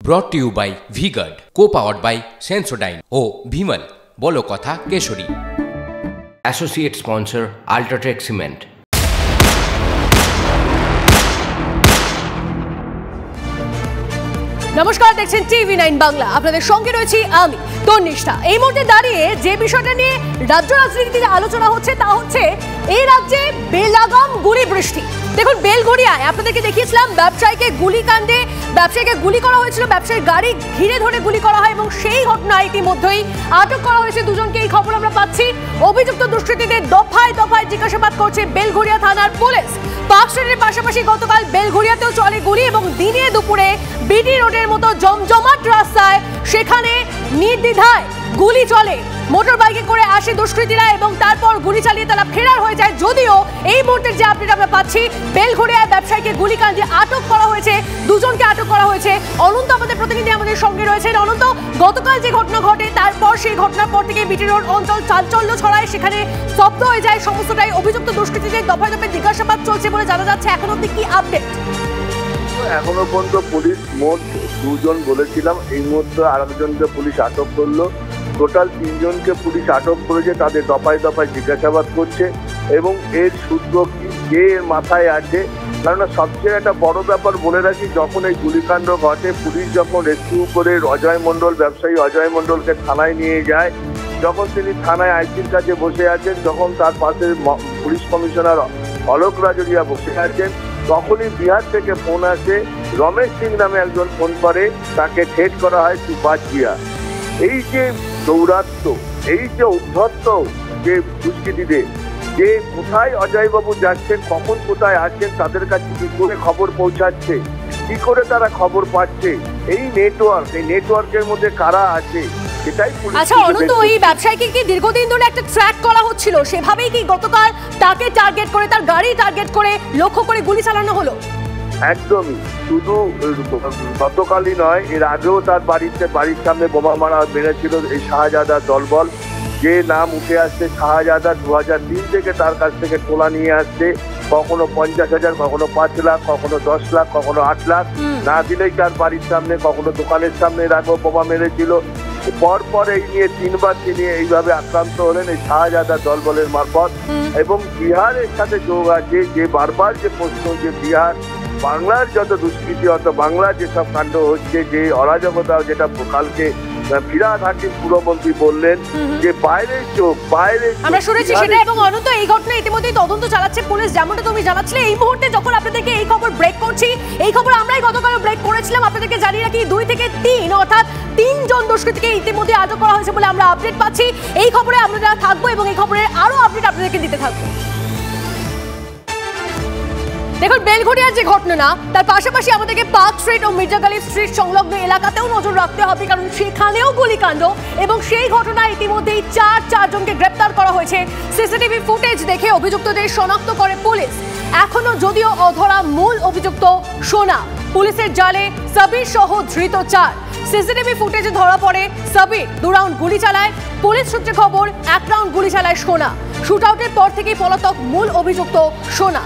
ব্রট to you by V-Guard, co-powered by Sensodyne ও ভিমল বলো কথা কেশরী। Associate sponsor UltraTech cement. নমস্কার, দেখছেন TV9 বাংলা। আপনাদের সঙ্গে রয়েছি আমি তন্নিষ্ঠা। এই মুহূর্তে দাঁড়িয়ে যে বিষয়টা নিয়ে রাজ্য রাজনীতিতে আলোচনা হচ্ছে তা হচ্ছে এই রাজ্যে বেলাগাম গুলি বৃষ্টি। দেখুন, বেলঘড়িয়ায় আপনাদেরকে দেখিয়েছিলাম ব্যবসায়ীকে গুলি করা হয়েছিল, ব্যবসায়ীর গাড়ি ঘিরে ধরে গুলি করা হয় এবং সেই ঘটনায় ইতিমধ্যেই আটক করা হয়েছে দুজনকে। এই খবর আমরা পাচ্ছি। অভিযুক্ত দুষ্কৃতীদের দফায় দফায় জিজ্ঞাসাবাদ করছে বেলঘড়িয়া থানার পুলিশ। পার্ক স্ট্রিটের পাশাপাশি গতকাল বেলঘড়িয়াতেও চলে গুলি এবং দিনে দুপুরে বিডি রোডের মতো জমজমাট রাস্তায় সেখানে নির্দ্বিধায় গুলি চলে। মোটর বাইকে করে আসে দুষ্কৃতীরা এবং তারপর গুলি চালিয়ে তারা ফেরার হয়ে যায়। যদিও এই মুহূর্তের যে আপডেট আমরা পাচ্ছি, বেলঘড়িয়ায় ব্যবসায়ীকে গুলিকাণ্ডে আটক করা হয়েছে, দুজনকে আটক করা হয়েছে। অনন্ত আমাদের প্রতিনিধি আমাদের সঙ্গে রয়েছেন। অনন্ত, গতকাল যে ঘটনা ঘটে তারপর সেই ঘটনার পর থেকে বিটি রোড অঞ্চল চাঞ্চল্য ছড়ায়, সেখানে স্তব্ধ হয়ে যায় সমস্তটাই। অভিযুক্ত দুষ্কৃতীদের দফায় দফায় জিজ্ঞাসাবাদ চলছে বলে জানা যাচ্ছে। এখন অব্দি কি আপডেট? এখনো পর্যন্ত পুলিশ মোট 2 জন বলেছিলাম, এই মুহূর্তে আরেকজনকে পুলিশ আটক করলো। টোটাল 3 জনকে পুলিশ আটক করেছে, তাদের দফায় দফায় জিজ্ঞাসাবাদ করছে এবং এর সূত্র কি, কে এর মাথায় আছে। কেননা সবচেয়ে একটা বড় ব্যাপার বলে রাখি, যখন এই গুলিকাণ্ড ঘটে পুলিশ যখন রেস্কিউ করে অজয় মণ্ডল, ব্যবসায়ী অজয় মণ্ডলকে থানায় নিয়ে যায়, যখন তিনি থানায় আইসির কাছে বসে আছেন, যখন তার পাশে পুলিশ কমিশনার অলোক রাজরিয়া বসে আছেন, তখনই বিহার থেকে ফোন আসে। রমেশ সিং নামে একজন ফোন করে, তাকে ঠেট করা হয় তু বাদ গিয়া। এই যে দৌরাত্ম, এই যে উদ্ধত্ত যে দুষ্কৃতীদের, যে কোথায় অজয়বাবু যাচ্ছেন, কখন কোথায় আসছেন, তাদের কাছে কি করে খবর পৌঁছাচ্ছে, কি করে তারা খবর পাচ্ছে, এই নেটওয়ার্কের মধ্যে কারা আছে সেটাই। আচ্ছা অনন্ত, এই ব্যবসায়ীকে কি দীর্ঘদিন ধরে একটা ট্র্যাক করা হচ্ছিল, সেভাবেই কি গতকাল তাকে টার্গেট করে, তার গাড়ি টার্গেট করে লক্ষ্য করে গুলি চালানো হলো? একদমই, শুধু গতকালই নয়, এর আগেও তার বাড়ির সামনে বোমা মারা মেরেছিল এই শাহজাদা দলবল। যে নাম উঠে আসছে শাহজাদা 2003 থেকে তার কাছ থেকে তোলা নিয়ে আসছে, কখনো 50,000, কখনো 5 লাখ, কখনো 10 লাখ, কখনো 8 লাখ না দিলেই তার বাড়ির সামনে, কখনো দোকানের সামনে রাখবো বোমা মেরেছিল। পরপর এই নিয়ে 3 বার তিনি এইভাবে আক্রান্ত হলেন এই শাহজাদা দলবলের মারফত। এবং বিহারের সাথে যোগ আছে, যে বারবার যে প্রশ্ন, যে বিহার বাংলার যত দুষ্কৃতি, অত বাংলার যেসব কাণ্ড হচ্ছে, যে অরাজকতা, যেটা কালকে ফিরহাদ হাকিম পুরমন্ত্রী বললেন যে বাইরের চোখ, আমরা শুনেছি সেটা। এবং অনন্ত, এই ঘটনা ইতিমধ্যেই তদন্ত চালাচ্ছে পুলিশ, যেমনটা তুমি জানাচ্ছিলে। এই মুহূর্তে যখন আপনাদেরকে এই খবর ব্রেক করছি, এই খবর আমরাই গতকাল ব্রেক করেছিলাম, আপনাদেরকে জানিয়ে রাখি 2 থেকে 3 অর্থাৎ 3 জন দুষ্কৃতীকে ইতিমধ্যে আটক করা হয়েছে বলে আমরা আপডেট পাচ্ছি। এই খবরে আমরা থাকবো এবং এই খবরের আরো আপডেট আপনাদেরকে দিতে থাকবো। দেখুন, বেলঘড়িয়ার যে ঘটনা, তার পাশাপাশি আমাদেরকে পার্ক স্ট্রিট ও মির্জা গালিব স্ট্রিট সংলগ্ন এলাকাতেও নজর রাখতে হবে, কারণ সেখানেও গুলিকাণ্ড এবং সেই ঘটনায় ইতিমধ্যেই 4 জনকে গ্রেপ্তার করা হয়েছে। সিসিটিভি ফুটেজ দেখে অভিযুক্তদের শনাক্ত করে পুলিশ। এখনো যদিও অধরা মূল অভিযুক্ত সোনা, পুলিশের জালে সাবির সহ ধৃত 4। সিসিটিভি ফুটেজে ধরা পড়ে সাবির 2 রাউন্ড গুলি চালায়, পুলিশ সূত্রে খবর 1 রাউন্ড গুলি চালায় সোনা। শুটআউটের পর থেকেই পলাতক মূল অভিযুক্ত সোনা।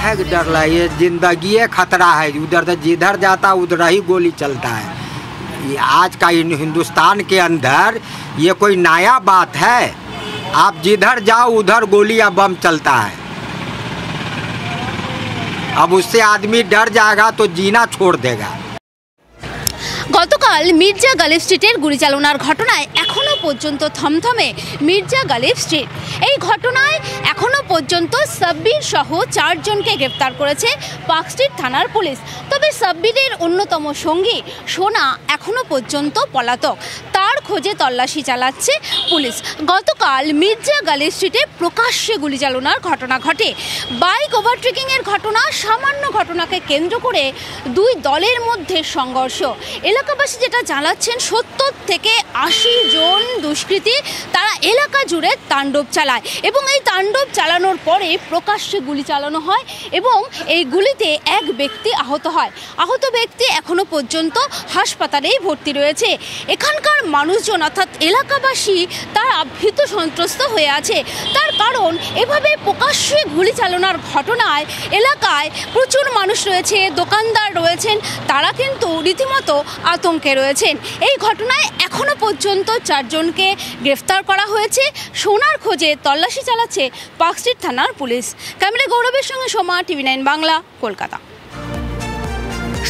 है डर ला, ये जिंदगी खतरा है, उधर से जिधर जाता उधर ही गोली चलता है। ये आज का हिंदुस्तान के अंदर ये कोई नया बात है? आप जिधर जाओ उधर गोली या बम चलता है। अब उससे आदमी डर जाएगा तो जीना छोड़ देगा। গতকাল মির্জা গালিব স্ট্রিটের গুলি চালনার ঘটনায় এখনও পর্যন্ত থমথমে মির্জা গালিব স্ট্রিট। এই ঘটনায় এখনও পর্যন্ত সাব্বির সহ 4 জনকে গ্রেপ্তার করেছে পার্ক স্ট্রিট থানার পুলিশ। তবে সাব্বিরের অন্যতম সঙ্গী সোনা এখনও পর্যন্ত পলাতক, তার খোঁজে তল্লাশি চালাচ্ছে পুলিশ। গতকাল মির্জা গালিব স্ট্রিটে প্রকাশ্যে গুলি চালনার ঘটনা ঘটে। বাইক ওভারটেকিংয়ের ঘটনা, সামান্য ঘটনাকে কেন্দ্র করে 2 দলের মধ্যে সংঘর্ষ। এলাকাবাসী যেটা জানাচ্ছেন, 70 থেকে 80 জন দুষ্কৃতী তারা এলাকা জুড়ে তাণ্ডব চালায় এবং এই তাণ্ডব চালানোর পরে প্রকাশ্যে গুলি চালানো হয় এবং এই গুলিতে 1 ব্যক্তি আহত হয়। আহত ব্যক্তি এখনো পর্যন্ত হাসপাতালেই ভর্তি রয়েছে। এখানকার মানুষ মানুষজন অর্থাৎ এলাকাবাসী তারা ভীত সন্ত্রস্ত হয়ে আছে। তার কারণ এভাবে প্রকাশ্যে গুলি চালানোর ঘটনায় এলাকায় প্রচুর মানুষ রয়েছে, দোকানদার রয়েছেন, তারা কিন্তু রীতিমতো আতঙ্কে রয়েছেন। এই ঘটনায় এখনও পর্যন্ত 4 জনকে গ্রেফতার করা হয়েছে। সোনার খোঁজে তল্লাশি চালাচ্ছে পার্কস্ট্রিট থানার পুলিশ। ক্যামেরায় গৌরবের সঙ্গে সোমা, TV9 বাংলা, কলকাতা।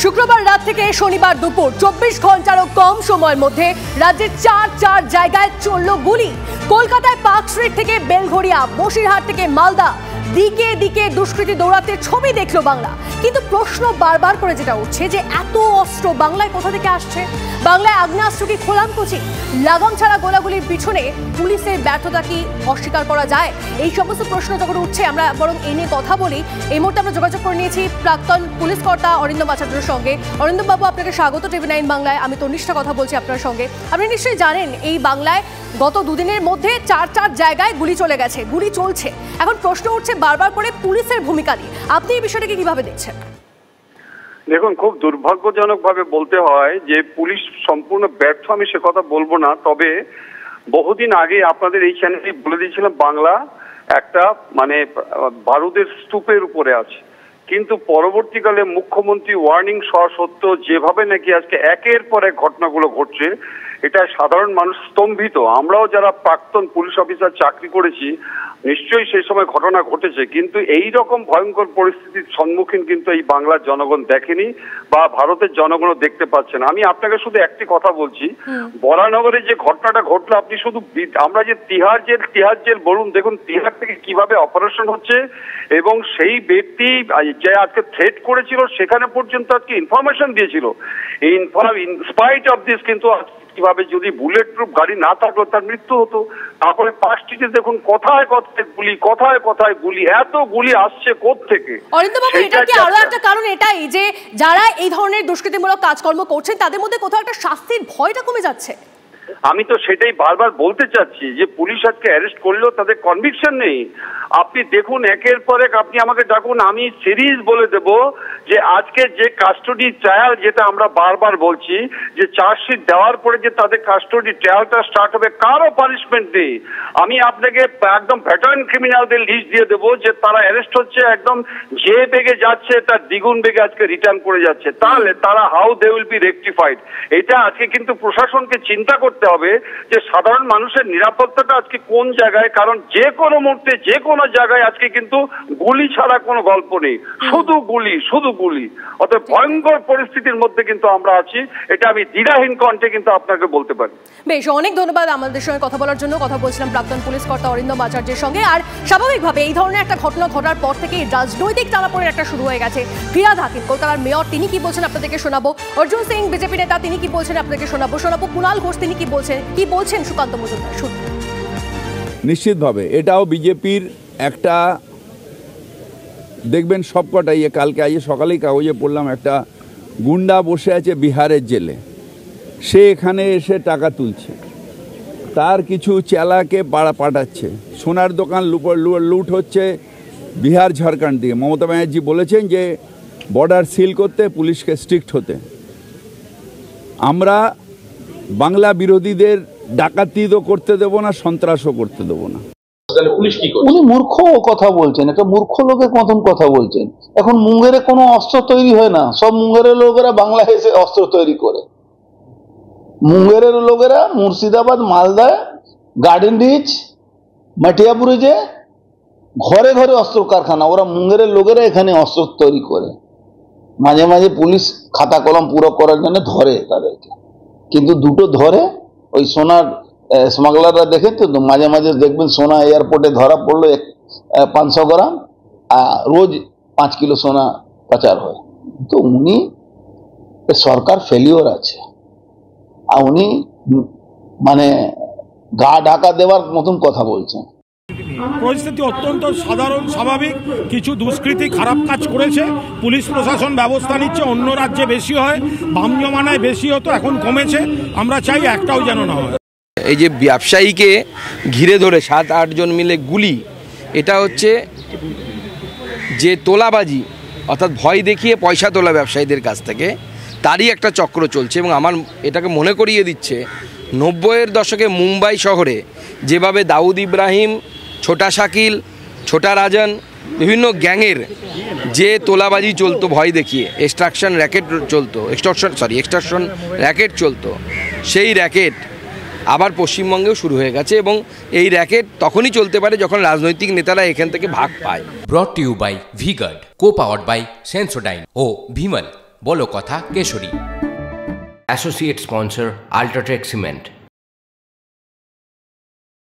শুক্রবার রাত থেকে শনিবার দুপুর 24 ঘন্টারও কম সময়ের মধ্যে রাজ্যের 4 জায়গায় চলল গুলি। কলকাতায় পার্ক স্ট্রিট থেকে বেলঘড়িয়া, বসিরহাট থেকে মালদা, দিকে দিকে দুষ্কৃতী দৌড়াতে ছবি দেখলো বাংলা। কিন্তু প্রশ্ন বারবার করে যেটা উঠছে যে এত অস্ত্র বাংলায় কোথা থেকে আসছে? বাংলায় আগ্নেয়াস্ত্র কি খোলামকুচি? লাগাম ছাড়া গোলাগুলির পিছনে পুলিশের ব্যর্থতা কি অস্বীকার করা যায়? এই সমস্ত প্রশ্ন যখন উঠছে আমরা বরং এ নিয়ে কথা বলি। এই মুহূর্তে আমরা যোগাযোগ করে নিয়েছি প্রাক্তন পুলিশ কর্তা অরিন্দম আচার্যের সঙ্গে। অরিন্দম বাবু, আপনাকে স্বাগত TV9 বাংলায়। আমি তনিষ্ঠা কথা বলছি আপনার সঙ্গে। আপনি নিশ্চয়ই জানেন এই বাংলায় গত 2 দিনের মধ্যে 4 জায়গায় গুলি চলে গেছে, গুলি চলছে। এখন প্রশ্ন উঠছে বারবার করে পুলিশের ভূমিকা নিয়ে। আপনি এই বিষয়টাকে কিভাবে দেখছেন? দেখুন, খুব দুর্ভাগ্যজনকভাবে বলতে হয় যে পুলিশ সম্পূর্ণ ব্যর্থ, আমি সে কথা বলবো না। তবে বহুদিন আগে আপনাদের এই চ্যানেলে বলে দিয়েছিলাম বাংলা একটা বারুদের স্তূপের উপরে আছে, কিন্তু পরবর্তীকালে মুখ্যমন্ত্রী ওয়ার্নিং সহ সত্ত্বেও যেভাবে নাকি আজকে একের পর এক ঘটনাগুলো ঘটছে, এটা সাধারণ মানুষ স্তম্ভিত। আমরাও যারা প্রাক্তন পুলিশ অফিসার চাকরি করেছি নিশ্চয়ই সেই সময় ঘটনা ঘটেছে, কিন্তু এই রকম ভয়ঙ্কর পরিস্থিতির সম্মুখীন কিন্তু এই বাংলার জনগণ দেখেনি বা ভারতের জনগণও দেখতে পাচ্ছে না। আমি আপনাকে শুধু একটি কথা বলছি, বরানগরে যে ঘটনাটা ঘটলো, আপনি শুধু আমরা যে তিহার জেল বলুন, দেখুন তিহার থেকে কিভাবে অপারেশন হচ্ছে এবং সেই ব্যক্তি যে আজকে থ্রেট করেছিল সেখানে পর্যন্ত আজকে ইনফরমেশন দিয়েছিল। এই ইনস্পাইট অফ দিস কিন্তু কিভাবে যদি বুলেট প্রুফ গাড়ি না থাকলো তার মৃত্যু হতো। তারপরে পাঁচটিতে দেখুন কোথায় কোথায় গুলি, এত গুলি আসছে কোত্থেকে? এটা কি আরো একটা কারণ এটাই যে যারা এই ধরনের দুষ্কৃতিমূলক কাজকর্ম করছেন তাদের মধ্যে কোথাও একটা শাস্তির ভয়টা কমে যাচ্ছে? আমি তো সেটাই বারবার বলতে চাচ্ছি যে পুলিশ আজকে অ্যারেস্ট করলেও তাদের কনভিকশন নেই। আপনি দেখুন একের পর এক, আপনি আমাকে ডাকুন, আমি সিরিজ বলে দেব যে আজকে যে কাস্টডি ট্রায়াল, যেটা আমরা বারবার বলছি যে চার্জশিট দেওয়ার পরে যে তাদের কাস্টডি ট্রায়ালটা স্টার্ট হবে, কারো পানিশমেন্ট নেই। আমি আপনাকে একদম ভেটারান ক্রিমিনালদের লিস্ট দিয়ে দেবো যে তারা অ্যারেস্ট হচ্ছে, একদম যে বেগে যাচ্ছে তার দ্বিগুণ বেগে আজকে রিটার্ন করে যাচ্ছে। তাহলে তারা how they will be rectified? এটা আজকে কিন্তু প্রশাসনকে চিন্তা করতে হবে যে সাধারণ মানুষের নিরাপত্তাটা আজকে কোন জায়গায়, কারণ যে কোনো মুহূর্তে যে কোনো জায়গায় আজকে কিন্তু গুলি ছাড়া কোনো গল্প নেই, শুধু গুলি। অর্থাৎ ভয়ঙ্কর পরিস্থিতির মধ্যে কিন্তু আমরা আছি, এটা আমি দ্বিধাহীন কণ্ঠে কিন্তু আপনাকে বলতে পারি। বেশ, অনেক ধন্যবাদ আমাদের সঙ্গে কথা বলার জন্য। কথা বলছিলাম প্রাক্তন পুলিশ কর্তা অরিন্দম আচার্যের সঙ্গে। আর স্বাভাবিকভাবে এই ধরনের একটা ঘটনা ঘটার পর থেকে রাজনৈতিক টানাপোড়েন একটা শুরু হয়ে গেছে। ফিরহাদ হাকিম কলকাতার মেয়র, তিনি কি বলছেন আপনাদেরকে শোনাবো। অর্জুন সিং বিজেপি নেতা, তিনি কি বলছেন আপনাদেরকে শোনাবো। কুণাল ঘোষ তিনি কি বলছেন সুকান্ত মজুমদার। নিশ্চিতভাবে এটাও বিজেপির একটা, দেখবেন সবকটাই, কালকে আজ সকালেই কাগজে পড়লাম একটা গুন্ডা বসে আছে বিহারের জেলে, সে এখানে এসে টাকা তুলছে, তার কিছু চেলাকে পাঠাচ্ছে, সোনার দোকান লুট হচ্ছে বিহার ঝাড়খণ্ড দিয়ে। মমতা ব্যানার্জি বলেছেন যে বর্ডার সিল করতে, পুলিশকে স্ট্রিক্ট হতে। আমরা বাংলা বিরোধীদের ডাকাতি তো করতে দেবো না, সন্ত্রাসও করতে দেবো না। উনি মূর্খ কথা বলছেন, একটা মূর্খ লোকের মতন কথা বলছেন। এখন মুঙ্গেরে কোনো অস্ত্র তৈরি হয় না, সব মুঙ্গেরের লোকেরা বাংলায় এসে অস্ত্র তৈরি করে। মুঙ্গেরের লোকেরা মুর্শিদাবাদ, মালদায়, গার্ডেন রিচ, মাটিয়াপুরে যে ঘরে ঘরে অস্ত্র কারখানা, ওরা মুঙ্গেরের লোকেরা এখানে অস্ত্র তৈরি করে। মাঝে মাঝে পুলিশ খাতা কলম পুরো করার জন্য ধরে তাদেরকে, কিন্তু দুটো ধরে ওই সোনার স্মাগলাররা দেখে তো মাঝে মাঝে দেখবেন সোনা এয়ারপোর্টে ধরা পড়লো 500 গ্রাম, আর রোজ 5 কিলো সোনা পাচার হয়। তো উনি সরকার ফেলিওর আছে, আর উনি গা ঢাকা দেওয়ার মতন কথা বলছেন। পরিস্থিতি অত্যন্ত সাধারণ, স্বাভাবিক। কিছু দুষ্কৃতী খারাপ কাজ করেছে, পুলিশ প্রশাসন ব্যবস্থা নিচ্ছে। অন্য রাজ্যে বেশি হয়, বাম জমানায় বেশি হতো, এখন কমেছে। আমরা চাই একটাও যেন না হয়। এই যে ব্যবসায়ীকে ঘিরে ধরে 7-8 জন মিলে গুলি, এটা হচ্ছে যে তোলাবাজি, অর্থাৎ ভয় দেখিয়ে পয়সা তোলা ব্যবসায়ীদের কাছ থেকে, তারই একটা চক্র চলছে। এবং আমার এটাকে মনে করিয়ে দিচ্ছে 90-এর দশকে মুম্বাই শহরে যেভাবে দাউদ ইব্রাহিম, ছোটা শাকিল, ছোটা রাজন, বিভিন্ন গ্যাংয়ের যে তোলাবাজি চলতো ভয় দেখিয়ে, এক্সট্রাকশন র্যাকেট চলতো, সেই র্যাকেট আবার পশ্চিমবঙ্গেও শুরু হয়ে গেছে এবং এই র্যাকেট তখনই চলতে পারে যখন রাজনৈতিক নেতারা এখান থেকে ভাগ পায়। Brought to you by V-Guard, co-powered by Sensodyne ও ভিমল, বলো কথা কেশরী। Associate sponsor UltraTech cement.